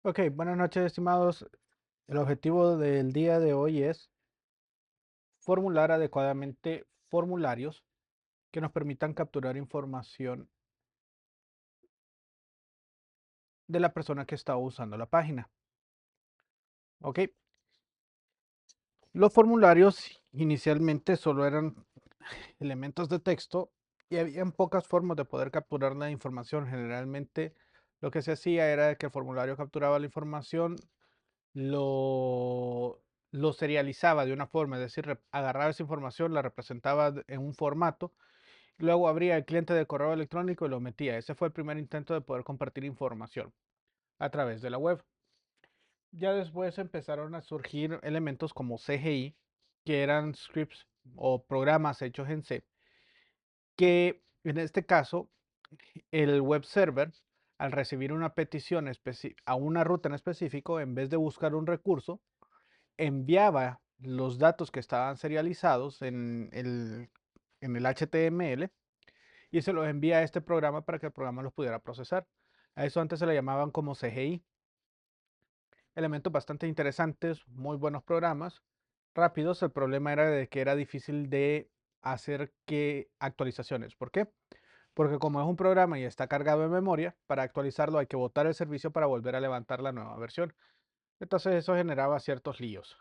Ok, buenas noches, estimados. El objetivo del día de hoy es formular adecuadamente formularios que nos permitan capturar información de la persona que está usando la página. Ok, los formularios inicialmente solo eran elementos de texto y había pocas formas de poder capturar la información. Generalmente lo que se hacía era que el formulario capturaba la información, lo, lo serializaba de una forma, es decir, agarraba esa información, la representaba en un formato, luego abría el cliente de correo electrónico y lo metía. Ese fue el primer intento de poder compartir información a través de la web. Ya después empezaron a surgir elementos como CGI, que eran scripts o programas hechos en C, que en este caso el web server, al recibir una petición a una ruta en específico, en vez de buscar un recurso, enviaba los datos que estaban serializados en el HTML y se los envía a este programa para que el programa los pudiera procesar. A eso antes se le llamaban como CGI. Elementos bastante interesantes, muy buenos programas, rápidos. El problema era de que era difícil de hacer que actualizaciones. ¿Por qué? Porque como es un programa y está cargado en memoria, para actualizarlo hay que botar el servicio para volver a levantar la nueva versión. Entonces eso generaba ciertos líos.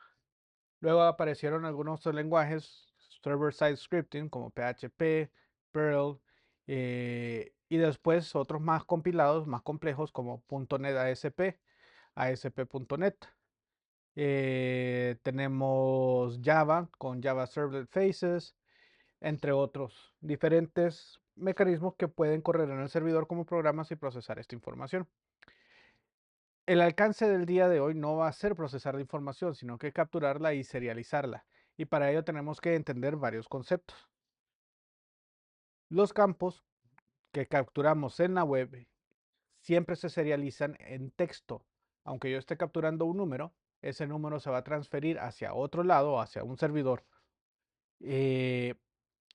Luego aparecieron algunos lenguajes server-side scripting como PHP, Perl, y después otros más compilados, más complejos como .NET ASP, ASP.NET. Tenemos Java con Java Servlet Faces, entre otros diferentes mecanismos que pueden correr en el servidor como programas y procesar esta información. El alcance del día de hoy no va a ser procesar la información, sino que capturarla y serializarla. Y para ello tenemos que entender varios conceptos. Los campos que capturamos en la web siempre se serializan en texto. Aunque yo esté capturando un número, ese número se va a transferir hacia otro lado, hacia un servidor, eh,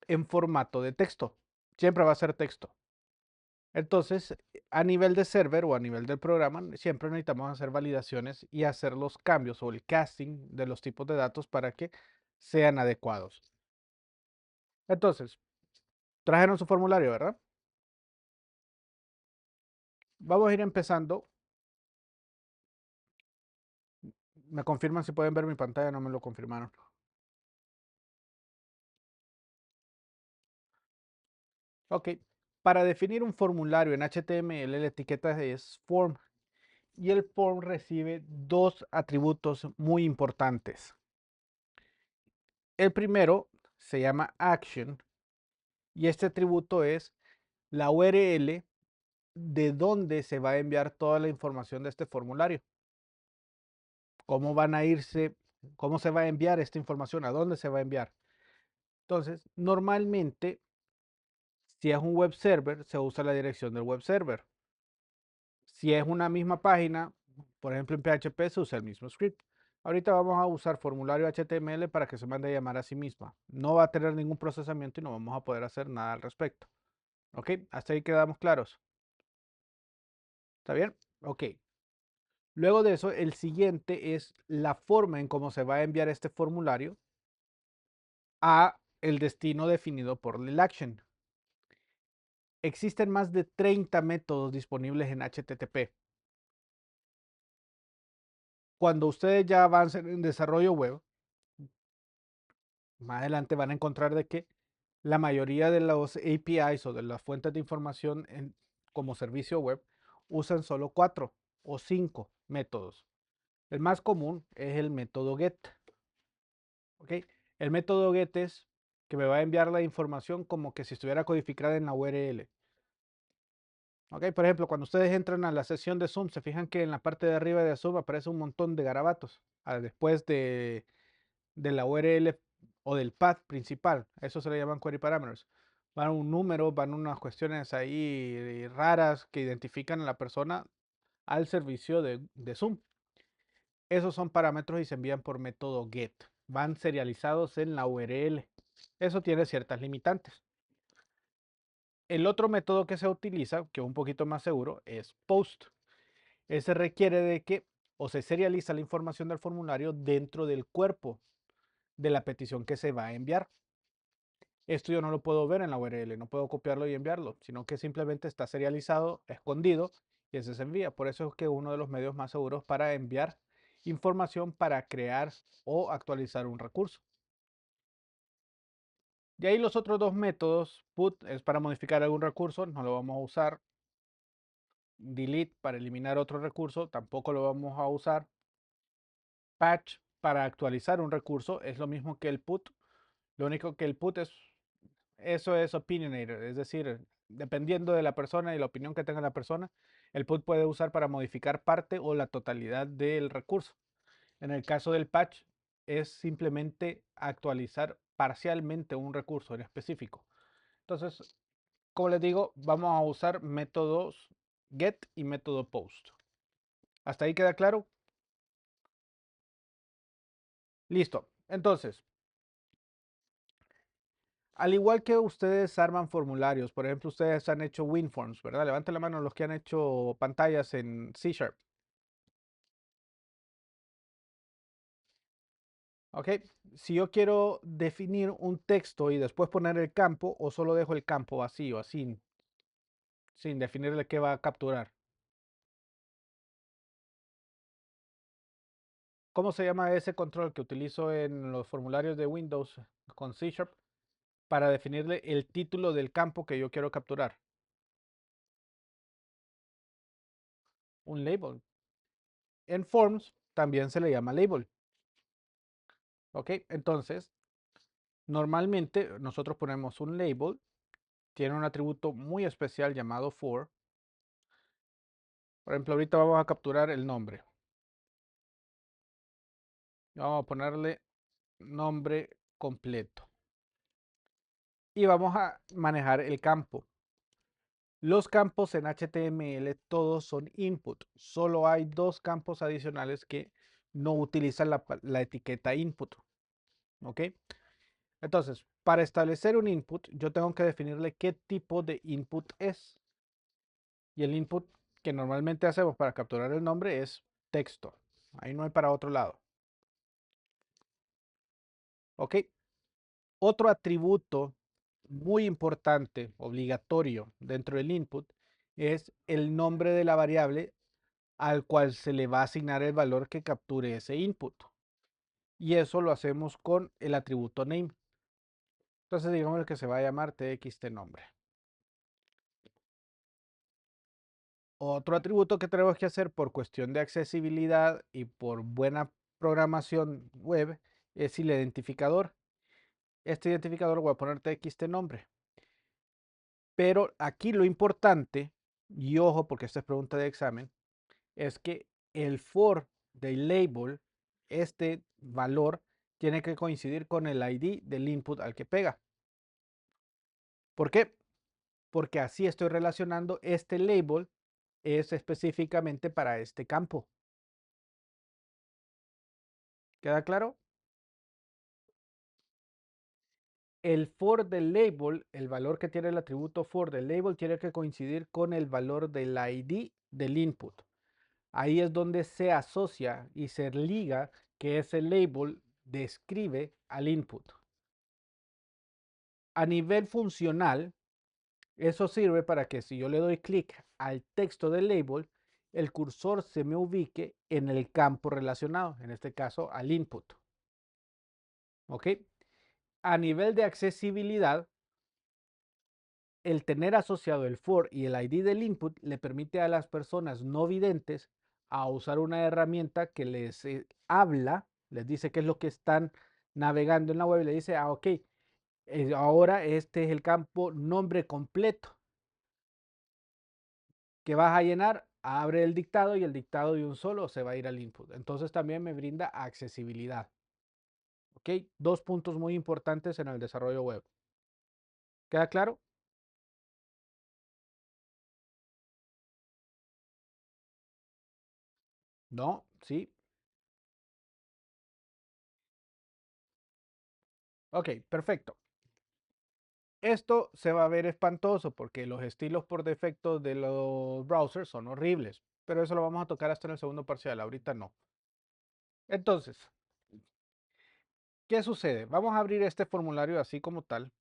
en formato de texto. Siempre va a ser texto. Entonces, a nivel de server o a nivel del programa, siempre necesitamos hacer validaciones y hacer los cambios o el casting de los tipos de datos para que sean adecuados. Entonces, trajeron su formulario, ¿verdad? Vamos a ir empezando. Me confirman si pueden ver mi pantalla, no me lo confirmaron. Ok, para definir un formulario en HTML, la etiqueta es form y el form recibe dos atributos muy importantes. El primero se llama action y este atributo es la URL de dónde se va a enviar toda la información de este formulario. Cómo van a irse, cómo se va a enviar esta información, a dónde se va a enviar. Entonces, normalmente, si es un web server, se usa la dirección del web server. Si es una misma página, por ejemplo en PHP, se usa el mismo script. Ahorita vamos a usar formulario HTML para que se mande a llamar a sí misma. No va a tener ningún procesamiento y no vamos a poder hacer nada al respecto. ¿Ok? Hasta ahí quedamos claros. ¿Está bien? Ok. Luego de eso, el siguiente es la forma en cómo se va a enviar este formulario a el destino definido por el action. Existen más de 30 métodos disponibles en HTTP. Cuando ustedes ya avancen en desarrollo web, más adelante van a encontrar de que la mayoría de los APIs o de las fuentes de información como servicio web usan solo 4 o 5 métodos. El más común es el método GET. ¿Ok? El método GET es que me va a enviar la información como que si estuviera codificada en la URL. ¿Ok? Por ejemplo, cuando ustedes entran a la sesión de Zoom, se fijan que en la parte de arriba de Zoom aparece un montón de garabatos después de la URL o del path principal. Eso se le llaman query parameters. Van un número, van unas cuestiones ahí raras que identifican a la persona al servicio de Zoom. Esos son parámetros y se envían por método get. Van serializados en la URL. Eso tiene ciertas limitantes. El otro método que se utiliza, que es un poquito más seguro, es post. Ese requiere de que o se serializa la información del formulario dentro del cuerpo de la petición que se va a enviar. Esto yo no lo puedo ver en la URL, no puedo copiarlo y enviarlo, sino que simplemente está serializado, escondido, y ese se envía. Por eso es que uno de los medios más seguros para enviar información para crear o actualizar un recurso. De ahí los otros dos métodos, put es para modificar algún recurso, no lo vamos a usar. Delete para eliminar otro recurso, tampoco lo vamos a usar. Patch para actualizar un recurso, es lo mismo que el put. Lo único que el put eso es opinionated, es decir, dependiendo de la persona y la opinión que tenga la persona, el put puede usar para modificar parte o la totalidad del recurso. En el caso del patch, es simplemente actualizar parcialmente un recurso en específico. Entonces, como les digo, vamos a usar métodos get y método post. ¿Hasta ahí queda claro? Listo. Entonces, al igual que ustedes arman formularios, por ejemplo, ustedes han hecho WinForms, ¿verdad? Levanten la mano los que han hecho pantallas en C Sharp. ¿Ok? Si yo quiero definir un texto y después poner el campo, o solo dejo el campo vacío, sin definirle qué va a capturar. ¿Cómo se llama ese control que utilizo en los formularios de Windows con C Sharp para definirle el título del campo que yo quiero capturar? Un label. En Forms también se le llama label. ¿Ok? Entonces, normalmente nosotros ponemos un label, tiene un atributo muy especial llamado for. Por ejemplo, ahorita vamos a capturar el nombre. Vamos a ponerle nombre completo. Y vamos a manejar el campo. Los campos en HTML todos son input. Solo hay dos campos adicionales que no utilizan la etiqueta input. ¿Ok? Entonces, para establecer un input, yo tengo que definirle qué tipo de input es. Y el input que normalmente hacemos para capturar el nombre es texto. Ahí no hay para otro lado. ¿Ok? Otro atributo muy importante, obligatorio dentro del input, es el nombre de la variable al cual se le va a asignar el valor que capture ese input. Y eso lo hacemos con el atributo name. Entonces digamos que se va a llamar txtNombre. Otro atributo que tenemos que hacer por cuestión de accesibilidad y por buena programación web es el identificador. Este identificador voy a poner txtNombre. Pero aquí lo importante, y ojo porque esta es pregunta de examen, es que el for del label, este valor, tiene que coincidir con el ID del input al que pega. ¿Por qué? Porque así estoy relacionando este label es específicamente para este campo. ¿Queda claro? El for del label, el valor que tiene el atributo for del label, tiene que coincidir con el valor del ID del input. Ahí es donde se asocia y se liga que ese label describe al input. A nivel funcional, eso sirve para que si yo le doy clic al texto del label, el cursor se me ubique en el campo relacionado, en este caso al input. ¿Ok? A nivel de accesibilidad, el tener asociado el for y el ID del input le permite a las personas no videntes a usar una herramienta que les habla, les dice qué es lo que están navegando en la web y le dice, ok, ahora este es el campo nombre completo que vas a llenar, abre el dictado y el dictado de un solo se va a ir al input. Entonces también me brinda accesibilidad. ¿Ok? Dos puntos muy importantes en el desarrollo web. ¿Queda claro? No, sí. Ok, perfecto. Esto se va a ver espantoso porque los estilos por defecto de los browsers son horribles. pero eso lo vamos a tocar hasta en el segundo parcial, ahorita no. Entonces, ¿qué sucede? Vamos a abrir este formulario así como tal.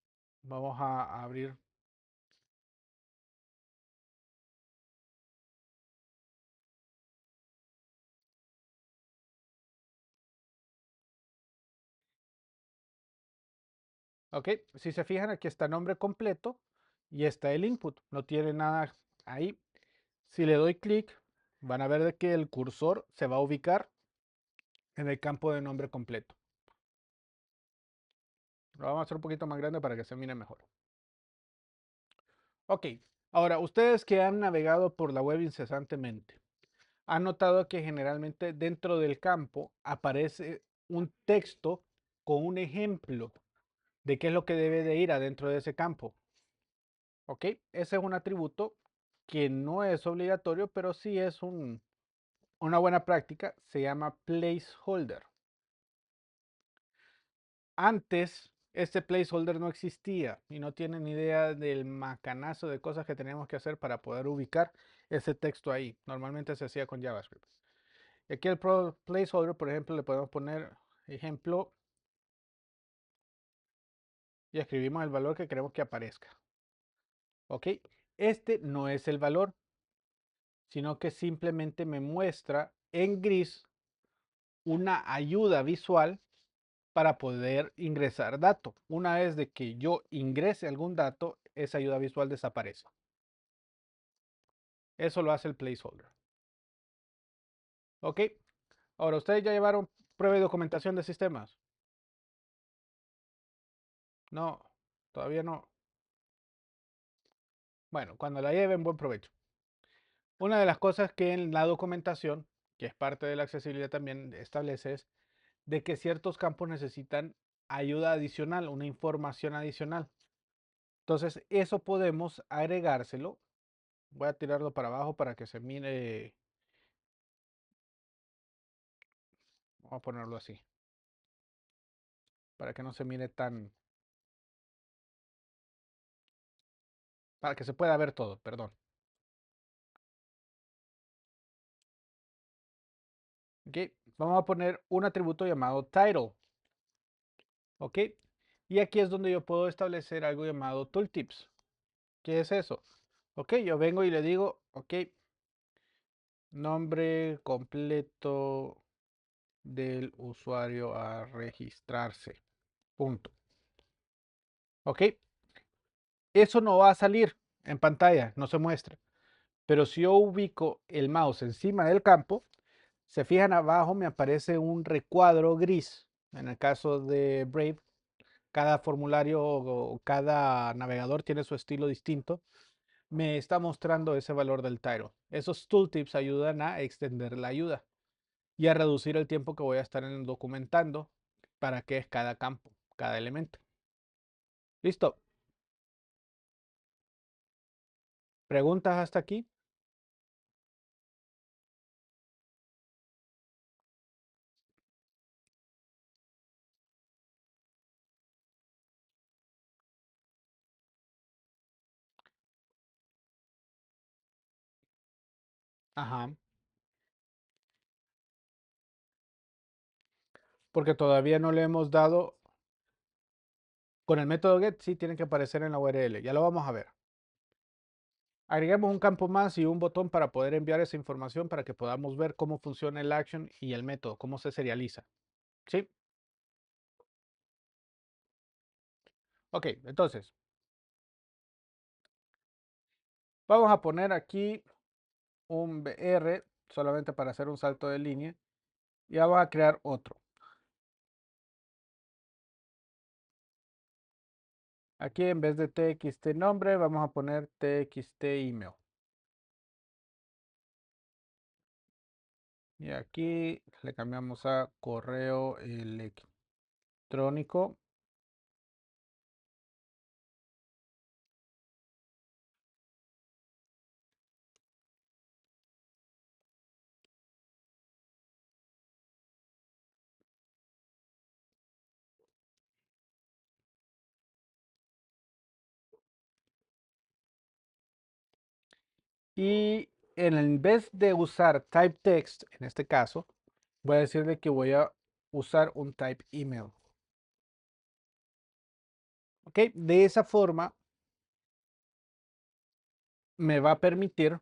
Vamos a abrir. Ok, si se fijan, aquí está el nombre completo y está el input. No tiene nada ahí. Si le doy clic, van a ver de que el cursor se va a ubicar en el campo de nombre completo. Lo vamos a hacer un poquito más grande para que se mire mejor. Ok, ahora ustedes que han navegado por la web incesantemente, han notado que generalmente dentro del campo aparece un texto con un ejemplo de qué es lo que debe de ir adentro de ese campo. Ok, ese es un atributo que no es obligatorio, pero sí es una buena práctica. Se llama placeholder. Antes, este placeholder no existía y no tienen idea del macanazo de cosas que teníamos que hacer para poder ubicar ese texto ahí. Normalmente se hacía con JavaScript. Y aquí el placeholder, por ejemplo, le podemos poner ejemplo y escribimos el valor que queremos que aparezca. Ok, este no es el valor, sino que simplemente me muestra en gris una ayuda visual para poder ingresar dato. Una vez de que yo ingrese algún dato, esa ayuda visual desaparece. Eso lo hace el placeholder. Ok, ahora ustedes ya llevaron prueba y documentación de sistemas. No, todavía no. Bueno, cuando la lleven, buen provecho. Una de las cosas que en la documentación, que es parte de la accesibilidad también establece es de que ciertos campos necesitan ayuda adicional, una información adicional. Entonces, eso podemos agregárselo. Voy a tirarlo para abajo para que se mire. Vamos a ponerlo así, para que no se mire tan, para que se pueda ver todo, perdón. Ok, vamos a poner un atributo llamado title. Ok, y aquí es donde yo puedo establecer algo llamado tooltips. ¿Qué es eso? Ok, yo vengo y le digo, ok, nombre completo del usuario a registrarse. Punto. Ok, eso no va a salir en pantalla, no se muestra. Pero si yo ubico el mouse encima del campo, se fijan abajo, me aparece un recuadro gris. En el caso de Brave, cada formulario o cada navegador tiene su estilo distinto. Me está mostrando ese valor del title. Esos tooltips ayudan a extender la ayuda y a reducir el tiempo que voy a estar documentando para qué es cada campo, cada elemento. ¿Listo? ¿Preguntas hasta aquí? Ajá. Porque todavía no le hemos dado. Con el método get sí tiene que aparecer en la URL. Ya lo vamos a ver. Agreguemos un campo más y un botón para poder enviar esa información para que podamos ver cómo funciona el action y el método, cómo se serializa. ¿Sí? Ok, entonces, vamos a poner aquí un BR solamente para hacer un salto de línea y vamos a crear otro. Aquí en vez de txt nombre vamos a poner txt email. Y aquí le cambiamos a correo electrónico. Y en vez de usar type text, en este caso, voy a decirle que voy a usar un type email. ¿Ok? De esa forma me va a permitir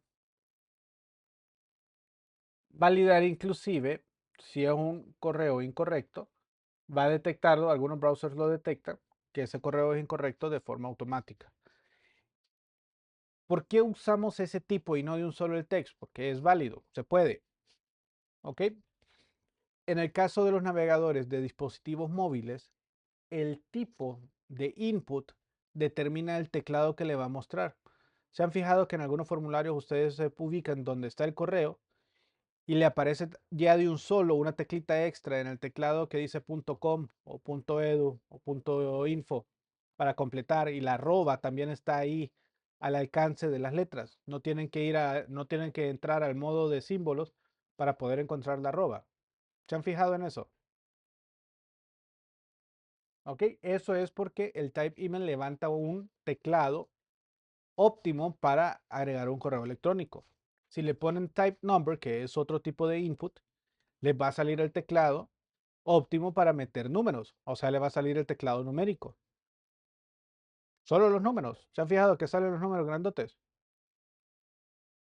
validar inclusive si es un correo incorrecto, va a detectarlo, algunos browsers lo detectan, que ese correo es incorrecto de forma automática. ¿Por qué usamos ese tipo y no de un solo el text? Porque es válido, se puede. ¿Ok? En el caso de los navegadores de dispositivos móviles, el tipo de input determina el teclado que le va a mostrar. Se han fijado que en algunos formularios ustedes se ubican donde está el correo y le aparece ya de un solo una teclita extra en el teclado que dice .com o .edu o .info para completar, y la arroba también está ahí al alcance de las letras. No tienen que entrar al modo de símbolos para poder encontrar la arroba. ¿Se han fijado en eso? ¿Ok? Eso es porque el type email levanta un teclado óptimo para agregar un correo electrónico. Si le ponen type number, que es otro tipo de input, les va a salir el teclado óptimo para meter números. O sea, le va a salir el teclado numérico. Solo los números. ¿Se han fijado que salen los números grandotes?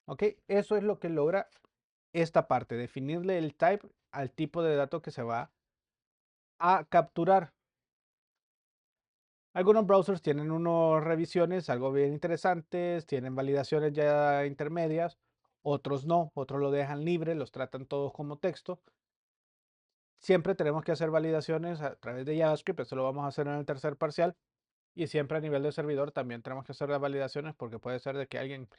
¿Ok? Eso es lo que logra esta parte, definirle el type al tipo de datos que se va a capturar. Algunos browsers tienen unas revisiones algo bien interesantes, tienen validaciones ya intermedias, otros no, otros lo dejan libre, los tratan todos como texto. Siempre tenemos que hacer validaciones a través de JavaScript, eso lo vamos a hacer en el tercer parcial. Y siempre a nivel de servidor también tenemos que hacer las validaciones porque puede ser de que alguien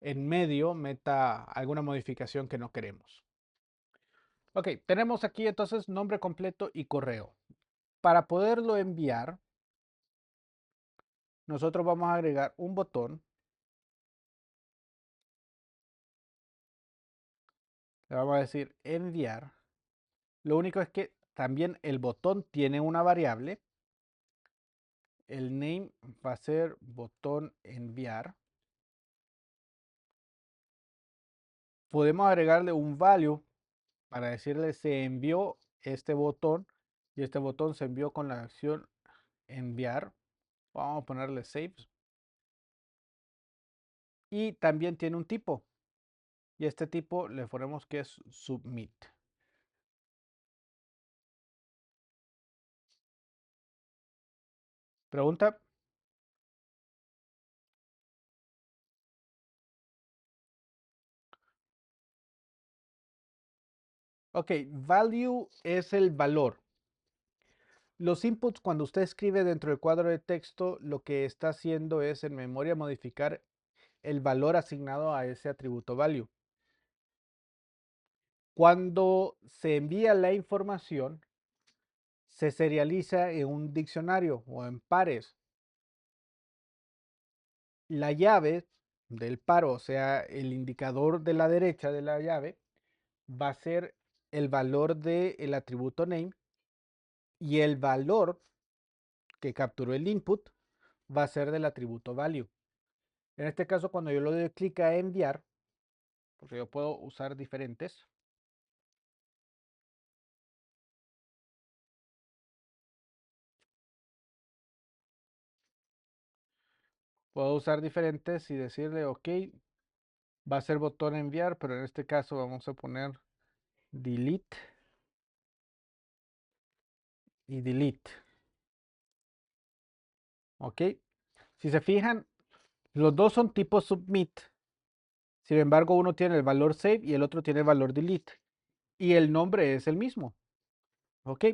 en medio meta alguna modificación que no queremos. Ok, tenemos aquí entonces nombre completo y correo. Para poderlo enviar, nosotros vamos a agregar un botón. Le vamos a decir enviar. Lo único es que también el botón tiene una variable. El name va a ser botón enviar. Podemos agregarle un value para decirle se envió este botón y este botón se envió con la acción enviar. Vamos a ponerle save. Y también tiene un tipo. Y este tipo le ponemos que es submit. Pregunta. Ok, value es el valor. Los inputs, cuando usted escribe dentro del cuadro de texto, lo que está haciendo es en memoria modificar el valor asignado a ese atributo value. Cuando se envía la información, se serializa en un diccionario o en pares. La llave del paro, o sea, el indicador de la derecha de la llave, va a ser el valor del atributo name, y el valor que capturó el input va a ser del atributo value. En este caso, cuando yo le doy clic a enviar, porque yo puedo usar diferentes, y decirle ok, va a ser botón enviar, pero en este caso vamos a poner delete y delete. Ok, si se fijan, los dos son tipo submit. Sin embargo, uno tiene el valor save y el otro tiene el valor delete. Y el nombre es el mismo. ¿Ok?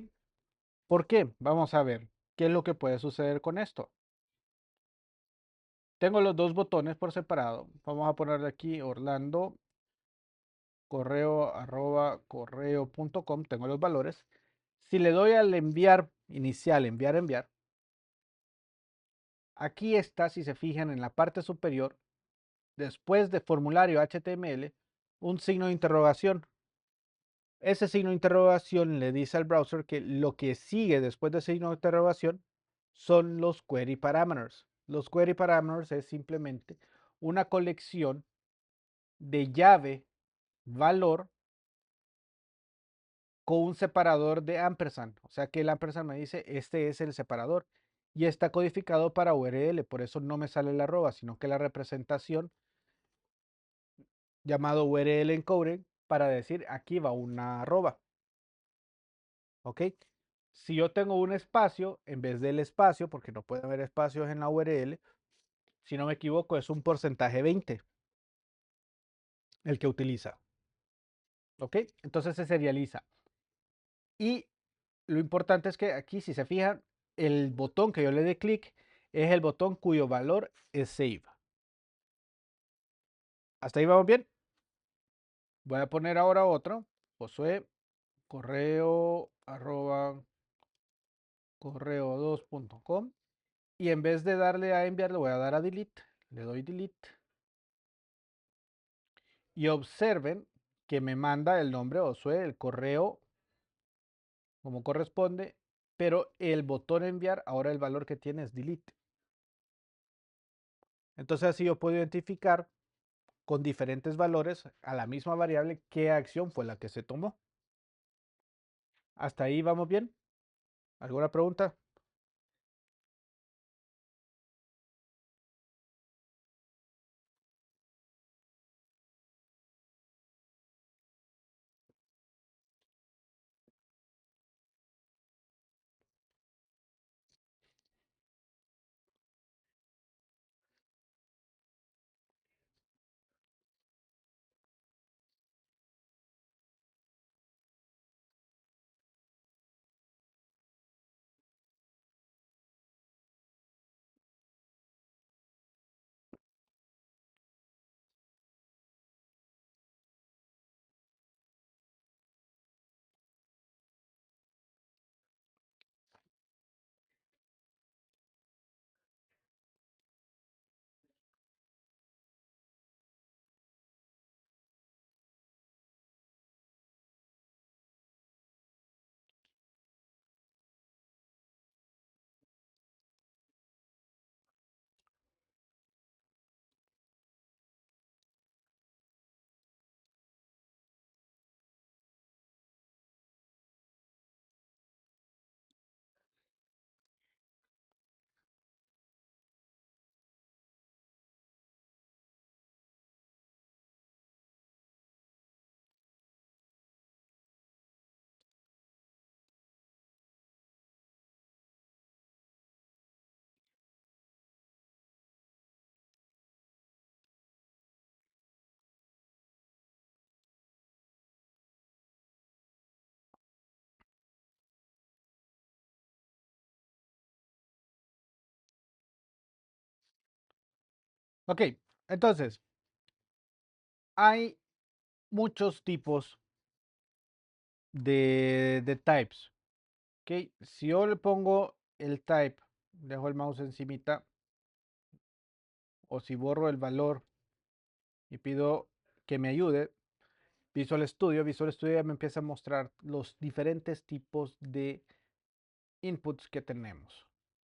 ¿Por qué? Vamos a ver qué es lo que puede suceder con esto. Tengo los dos botones por separado. Vamos a ponerle aquí Orlando correo arroba correo.com. Tengo los valores. Si le doy al enviar inicial, enviar, aquí está, si se fijan en la parte superior, después de formulario HTML, un signo de interrogación. Ese signo de interrogación le dice al browser que lo que sigue después del signo de interrogación son los query parameters. Los query parameters es simplemente una colección de llave valor con un separador de ampersand. O sea que el ampersand me dice, este es el separador. Y está codificado para URL, por eso no me sale la arroba, sino que la representación llamado URL encoding para decir aquí va una arroba. ¿Ok? Si yo tengo un espacio, en vez del espacio, porque no puede haber espacios en la URL, si no me equivoco, es un porcentaje 20 el que utiliza. ¿Ok? Entonces se serializa. Y lo importante es que aquí, si se fijan, el botón que yo le dé clic es el botón cuyo valor es save. ¿Hasta ahí vamos bien? Voy a poner ahora otro. Josué, correo, arroba, correo2.com. Y en vez de darle a enviar, le voy a dar a delete. Le doy delete. Y observen que me manda el nombre Josué, el correo como corresponde, pero el botón enviar, ahora el valor que tiene es delete. Entonces así yo puedo identificar con diferentes valores a la misma variable qué acción fue la que se tomó. ¿Hasta ahí vamos bien? ¿Alguna pregunta? Ok, entonces, hay muchos tipos de types. Ok, si yo le pongo el type, dejo el mouse encimita, o si borro el valor y pido que me ayude, Visual Studio ya me empieza a mostrar los diferentes tipos de inputs que tenemos.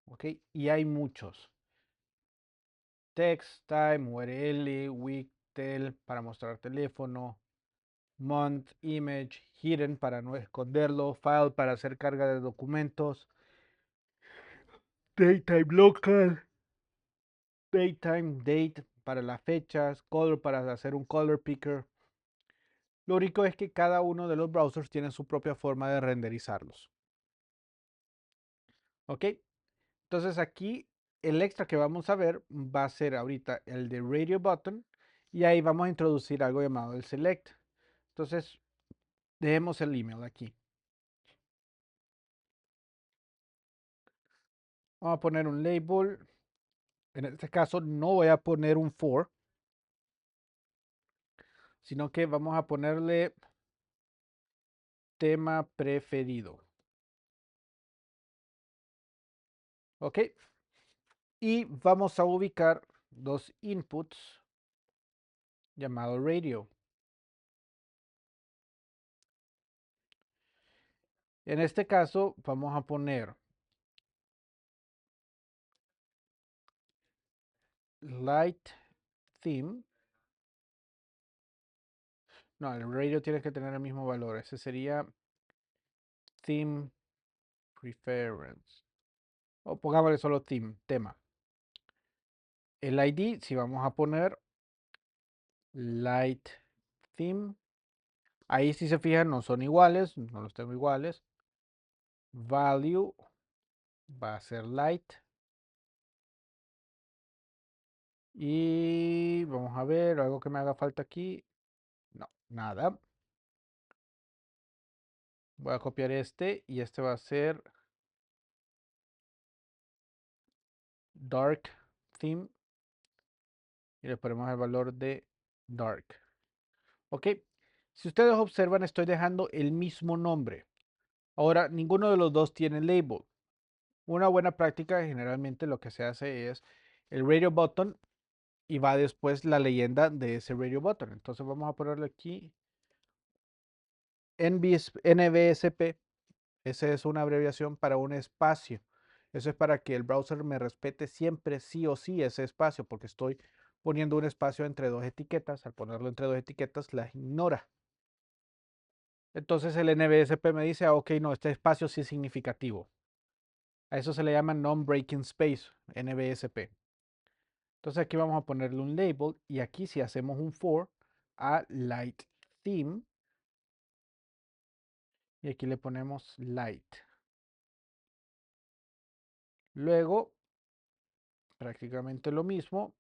¿Ok? Y hay muchos. Text, time, URL, week, tel para mostrar teléfono, month, image, hidden para no esconderlo, file para hacer carga de documentos, datetime local, datetime, date para las fechas, color para hacer un color picker. Lo único es que cada uno de los browsers tiene su propia forma de renderizarlos. ¿Ok? Entonces aquí el extra que vamos a ver va a ser ahorita el de Radio Button y ahí vamos a introducir algo llamado el Select. Entonces dejemos el email aquí. Vamos a poner un label. En este caso no voy a poner un for, sino que vamos a ponerle tema preferido. ¿Ok? Y vamos a ubicar dos inputs llamado radio. En este caso vamos a poner light theme No, el radio tiene que tener el mismo valor. Ese sería theme preference. O pongámosle solo theme, tema. El ID, si vamos a poner light theme, ahí si se fijan no son iguales, no los tengo iguales. Value va a ser light. Y vamos a ver, algo que me haga falta aquí. No, nada. Voy a copiar este y este va a ser dark theme y le ponemos el valor de dark. Ok, si ustedes observan estoy dejando el mismo nombre. Ahora, ninguno de los dos tiene label. Una buena práctica generalmente lo que se hace es el radio button y va después la leyenda de ese radio button. Entonces vamos a ponerle aquí NBSP. Esa es una abreviación para un espacio. Eso es para que el browser me respete siempre sí o sí ese espacio, porque estoy poniendo un espacio entre dos etiquetas. Al ponerlo entre dos etiquetas, las ignora. Entonces el NBSP me dice, ok, no, este espacio sí es significativo. A eso se le llama non-breaking space, NBSP. Entonces aquí vamos a ponerle un label y aquí si hacemos un for a light theme y aquí le ponemos light. Luego, prácticamente lo mismo,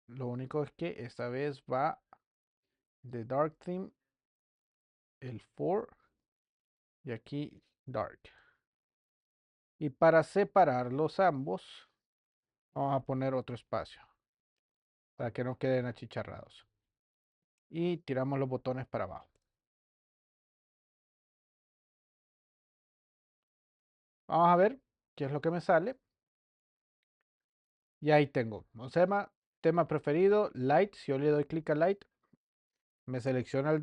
lo único es que esta vez va de dark theme, el for y aquí dark. Y para separarlos ambos, vamos a poner otro espacio para que no queden achicharrados. Y tiramos los botones para abajo. Vamos a ver qué es lo que me sale. Y ahí tengo, tema preferido, light. Si yo le doy clic a light, me selecciona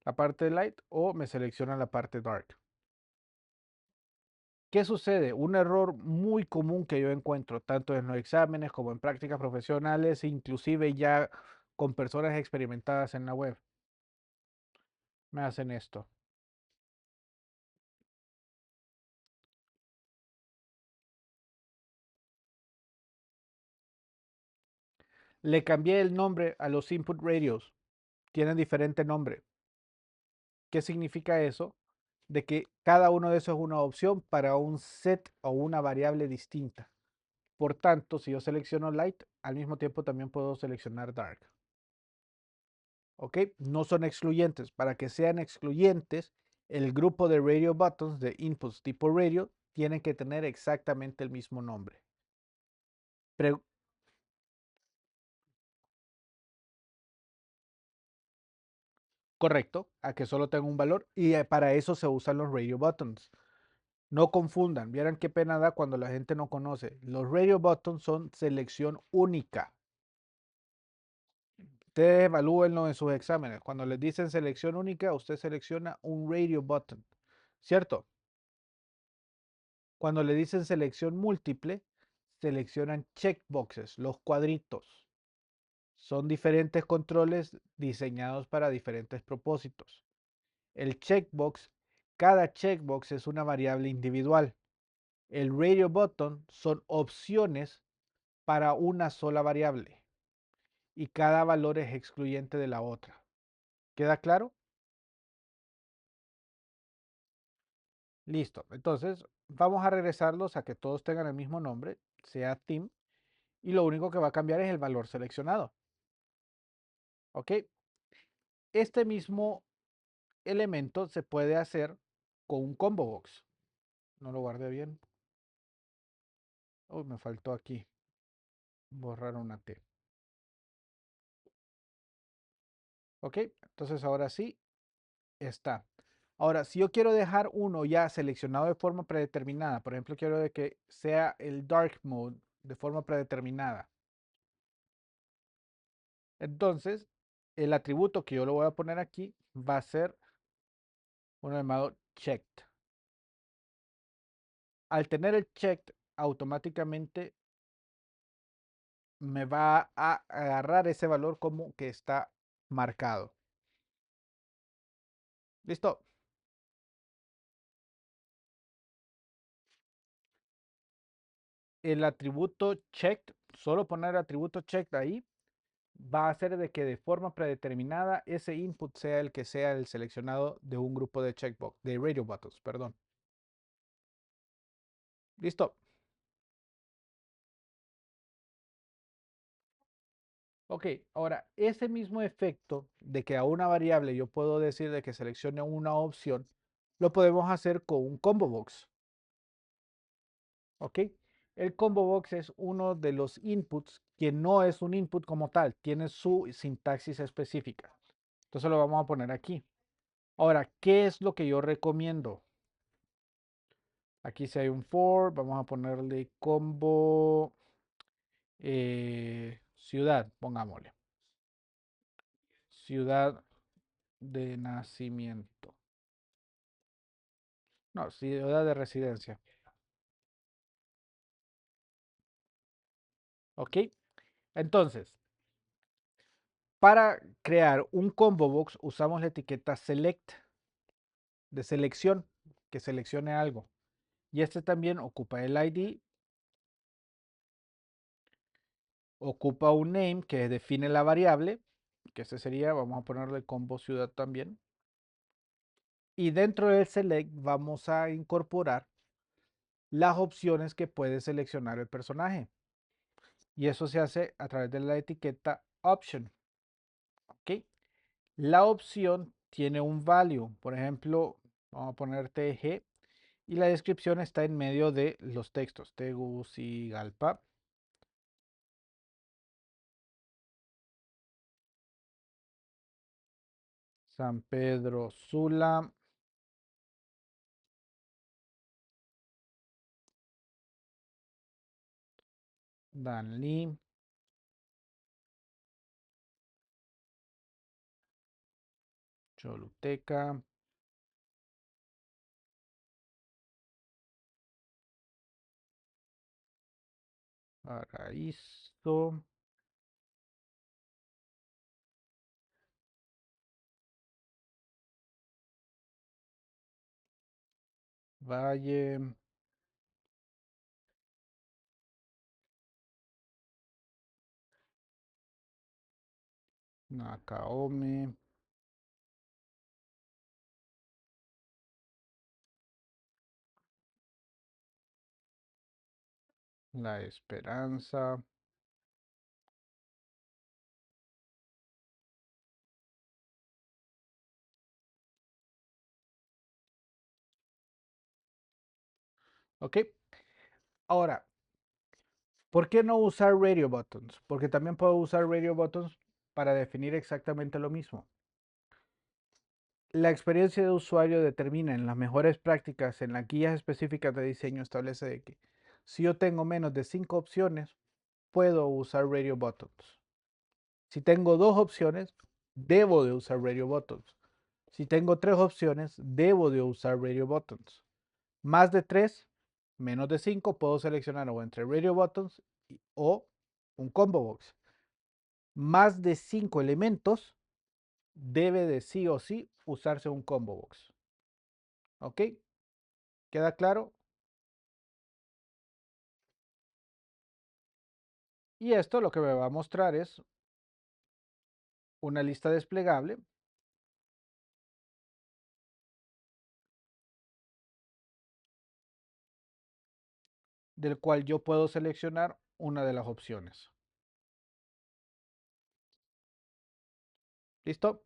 la parte de light o me selecciona la parte dark. ¿Qué sucede? Un error muy común que yo encuentro tanto en los exámenes como en prácticas profesionales, inclusive ya con personas experimentadas en la web. Me hacen esto. Le cambié el nombre a los input radios. Tienen diferente nombre. ¿Qué significa eso? De que cada uno de esos es una opción para un set o una variable distinta. Por tanto, si yo selecciono light, al mismo tiempo también puedo seleccionar dark. ¿Ok? No son excluyentes. Para que sean excluyentes, el grupo de radio buttons de inputs tipo radio tienen que tener exactamente el mismo nombre. Pre Correcto, a que solo tenga un valor y para eso se usan los radio buttons. No confundan, vieran qué pena da cuando la gente no conoce. Los radio buttons son selección única. Ustedes evalúenlo en sus exámenes. Cuando les dicen selección única, usted selecciona un radio button, ¿cierto? Cuando le dicen selección múltiple, seleccionan checkboxes, los cuadritos. Son diferentes controles diseñados para diferentes propósitos. El checkbox, cada checkbox es una variable individual. El radio button son opciones para una sola variable y cada valor es excluyente de la otra. ¿Queda claro? Listo. Entonces, vamos a regresarlos a que todos tengan el mismo nombre, sea theme, y lo único que va a cambiar es el valor seleccionado. ¿Ok? Este mismo elemento se puede hacer con un combo box. No lo guardé bien. Uy, me faltó aquí. Borrar una T. ¿Ok? Entonces ahora sí está. Ahora, si yo quiero dejar uno ya seleccionado de forma predeterminada, por ejemplo, quiero de que sea el dark mode de forma predeterminada. Entonces, el atributo que yo lo voy a poner aquí va a ser uno llamado checked. Al tener el checked, automáticamente me va a agarrar ese valor como que está marcado. Listo. El atributo checked, solo poner atributo checked ahí, va a hacer de que de forma predeterminada ese input sea el seleccionado de un grupo de checkbox, de radio buttons, perdón. Listo. Ok, ahora ese mismo efecto de que a una variable yo puedo decir de que seleccione una opción, lo podemos hacer con un combo box. Ok, el combo box es uno de los inputs que no es un input como tal, tiene su sintaxis específica. Entonces lo vamos a poner aquí. Ahora, ¿qué es lo que yo recomiendo? Aquí si hay un for, vamos a ponerle combo ciudad, pongámosle. Ciudad de nacimiento. No, ciudad de residencia. ¿Ok? Entonces, para crear un combo box usamos la etiqueta select de selección, que seleccione algo. Y este también ocupa el ID, ocupa un name que define la variable, que ese sería, vamos a ponerle combo ciudad también. Y dentro del select vamos a incorporar las opciones que puede seleccionar el personaje. Y eso se hace a través de la etiqueta option. ¿Ok? La opción tiene un value. Por ejemplo, vamos a poner TG y la descripción está en medio de los textos. Tegucigalpa. San Pedro Sula. Danlí. Choluteca. Paraíso. Valle. Nacaome. La Esperanza. Ok. Ahora, ¿por qué no usar radio buttons? Porque también puedo usar radio buttons para definir exactamente lo mismo. La experiencia de usuario determina en las mejores prácticas, en las guías específicas de diseño, establece de que si yo tengo menos de 5 opciones, puedo usar radio buttons. Si tengo 2 opciones, debo de usar radio buttons. Si tengo 3 opciones, debo de usar radio buttons. Más de 3, menos de 5, puedo seleccionar o entre radio buttons o un combo box. Más de 5 elementos, debe de sí o sí usarse un combo box. ¿Ok? ¿Queda claro? Y esto lo que me va a mostrar es una lista desplegable del cual yo puedo seleccionar una de las opciones. ¿Listo?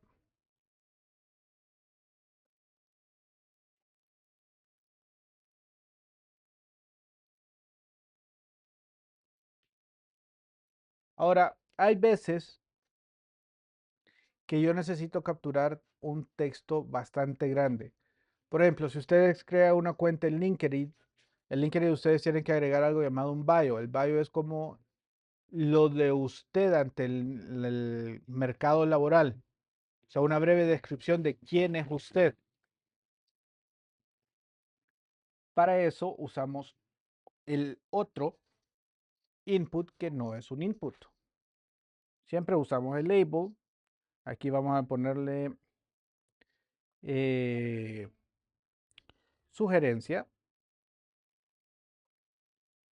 Ahora, hay veces que yo necesito capturar un texto bastante grande. Por ejemplo, si ustedes crean una cuenta en LinkedIn, en LinkedIn ustedes tienen que agregar algo llamado un bio. El bio es como lo de usted ante el mercado laboral. O sea, una breve descripción de quién es usted. Para eso usamos el otro input que no es un input. Siempre usamos el label. Aquí vamos a ponerle sugerencia.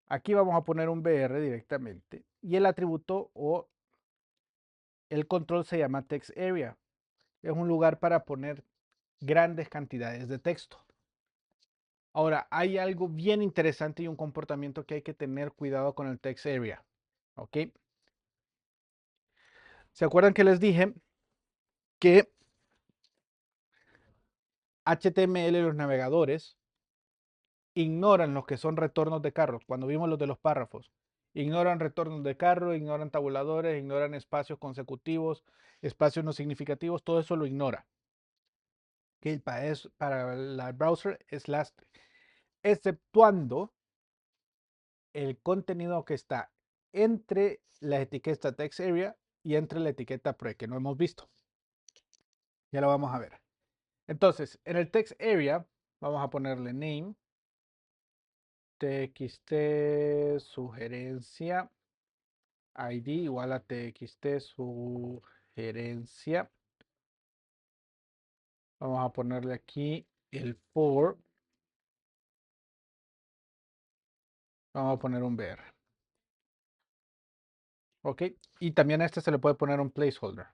Aquí vamos a poner un BR directamente y el atributo o el control se llama text area. Es un lugar para poner grandes cantidades de texto. Ahora, hay algo bien interesante y un comportamiento que hay que tener cuidado con el text area. ¿Ok? ¿Se acuerdan que les dije que HTML, los navegadores, ignoran los que son retornos de carros? Cuando vimos los de los párrafos, ignoran retornos de carro, ignoran tabuladores, ignoran espacios consecutivos, espacios no significativos, todo eso lo ignora. Que para el browser es lastre, exceptuando el contenido que está entre la etiqueta text area y entre la etiqueta pre, que no hemos visto. Ya lo vamos a ver. Entonces, en el text area vamos a ponerle name, txt sugerencia, id igual a txt sugerencia. Vamos a ponerle aquí el for. Vamos a poner un br. Ok, y también a este se le puede poner un placeholder.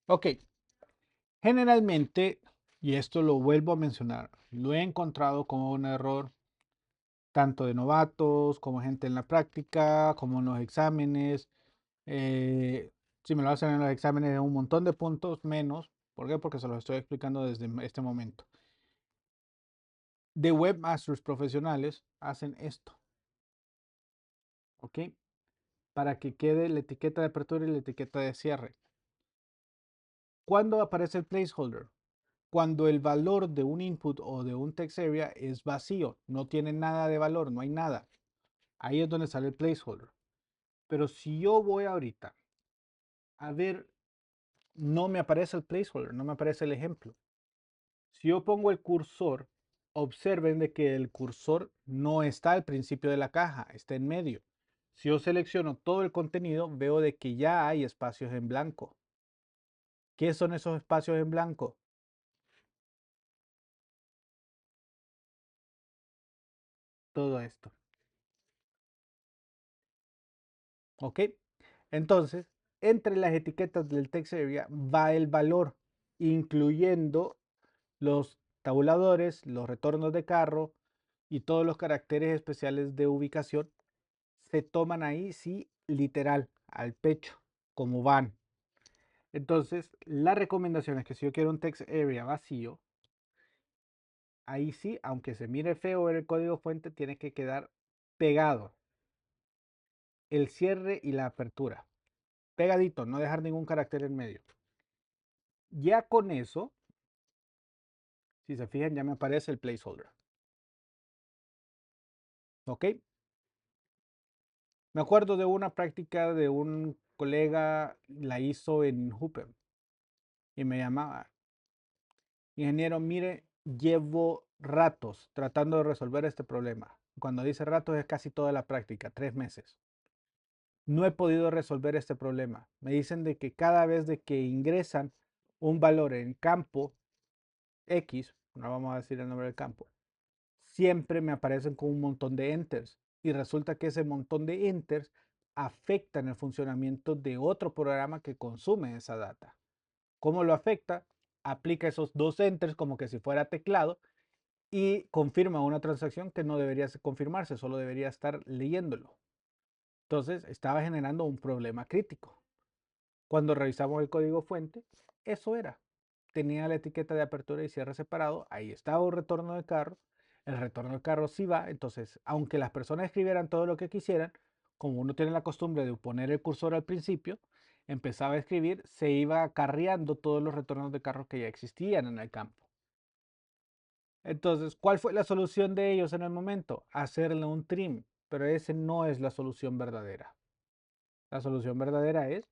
Ok, generalmente, y esto lo vuelvo a mencionar, lo he encontrado como un error tanto de novatos, como gente en la práctica, como en los exámenes. Si me lo hacen en los exámenes de un montón de puntos menos. ¿Por qué? Porque se los estoy explicando desde este momento. De webmasters profesionales hacen esto, ¿ok? Para que quede la etiqueta de apertura y la etiqueta de cierre. ¿Cuándo aparece el placeholder? Cuando el valor de un input o de un text area es vacío, no tiene nada de valor, no hay nada. Ahí es donde sale el placeholder. Pero si yo voy ahorita a ver, no me aparece el placeholder, no me aparece el ejemplo. Si yo pongo el cursor, observen de que el cursor no está al principio de la caja, está en medio. Si yo selecciono todo el contenido, veo de que ya hay espacios en blanco. ¿Qué son esos espacios en blanco? Todo esto. ¿Ok? Entonces, entre las etiquetas del text area va el valor, incluyendo los tabuladores, los retornos de carro y todos los caracteres especiales de ubicación se toman ahí, sí, literal, al pecho, como van. Entonces, la recomendación es que si yo quiero un text area vacío, ahí sí, aunque se mire feo en el código fuente, tiene que quedar pegado el cierre y la apertura. Pegadito, no dejar ningún carácter en medio. Ya con eso, si se fijan, ya me aparece el placeholder. ¿Ok? Me acuerdo de una práctica de un colega, la hizo en Hooper y me llamaba, ingeniero, mire, llevo ratos tratando de resolver este problema. Cuando dice ratos es casi toda la práctica, 3 meses. No he podido resolver este problema. Me dicen de que cada vez de que ingresan un valor en campo X, no vamos a decir el nombre del campo, siempre me aparecen con un montón de enters. Y resulta que ese montón de enters afectan el funcionamiento de otro programa que consume esa data. ¿Cómo lo afecta? Aplica esos dos enters como que si fuera teclado y confirma una transacción que no debería confirmarse, solo debería estar leyéndolo. Entonces estaba generando un problema crítico. Cuando revisamos el código fuente, eso era. Tenía la etiqueta de apertura y cierre separado, ahí estaba un retorno de carro, el retorno de carro sí va, entonces aunque las personas escribieran todo lo que quisieran, como uno tiene la costumbre de poner el cursor al principio, empezaba a escribir, se iba acarreando todos los retornos de carro que ya existían en el campo. Entonces, ¿cuál fue la solución de ellos en el momento? Hacerle un trim, pero ese no es la solución verdadera. La solución verdadera es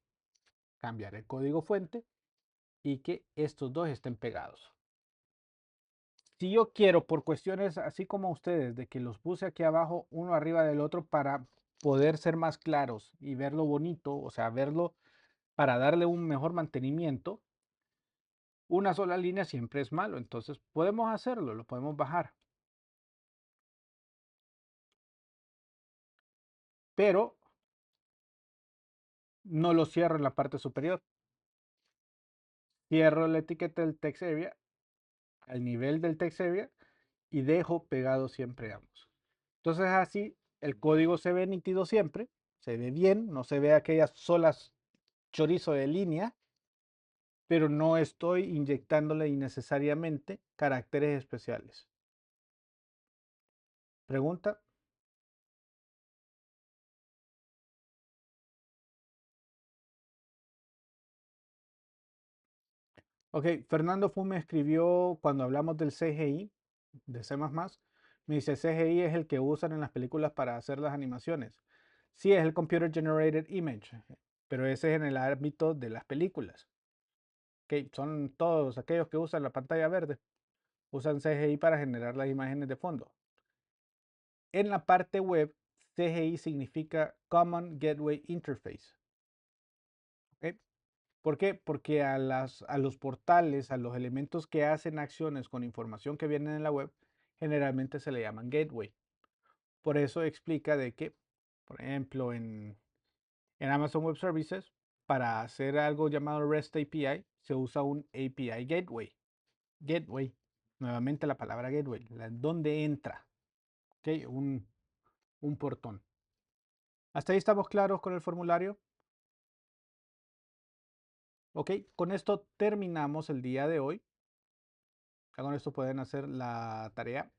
cambiar el código fuente y que estos dos estén pegados. Si yo quiero, por cuestiones así como ustedes, de que los puse aquí abajo, uno arriba del otro, para poder ser más claros y verlo bonito, o sea, verlo para darle un mejor mantenimiento, una sola línea siempre es malo. Entonces podemos hacerlo, lo podemos bajar, pero no lo cierro en la parte superior. Cierro la etiqueta del text area al nivel del text area y dejo pegado siempre ambos. Entonces así el código se ve nítido siempre, se ve bien, no se ve aquellas solas chorizo de línea, pero no estoy inyectándole innecesariamente caracteres especiales. ¿Pregunta? Ok, Fernando Fu me escribió cuando hablamos del CGI, de C++, me dice CGI es el que usan en las películas para hacer las animaciones. Sí, es el Computer Generated Image, pero ese es en el ámbito de las películas. Okay, son todos aquellos que usan la pantalla verde, usan CGI para generar las imágenes de fondo. En la parte web, CGI significa Common Gateway Interface. ¿Ok? ¿Por qué? Porque a los portales, a los elementos que hacen acciones con información que viene en la web, generalmente se le llaman gateway. Por eso explica de que, por ejemplo, en Amazon Web Services, para hacer algo llamado REST API, se usa un API Gateway. Gateway, nuevamente la palabra gateway, donde entra, ¿ok? Un portón. ¿Hasta ahí estamos claros con el formulario? Ok, con esto terminamos el día de hoy. Ya con esto pueden hacer la tarea.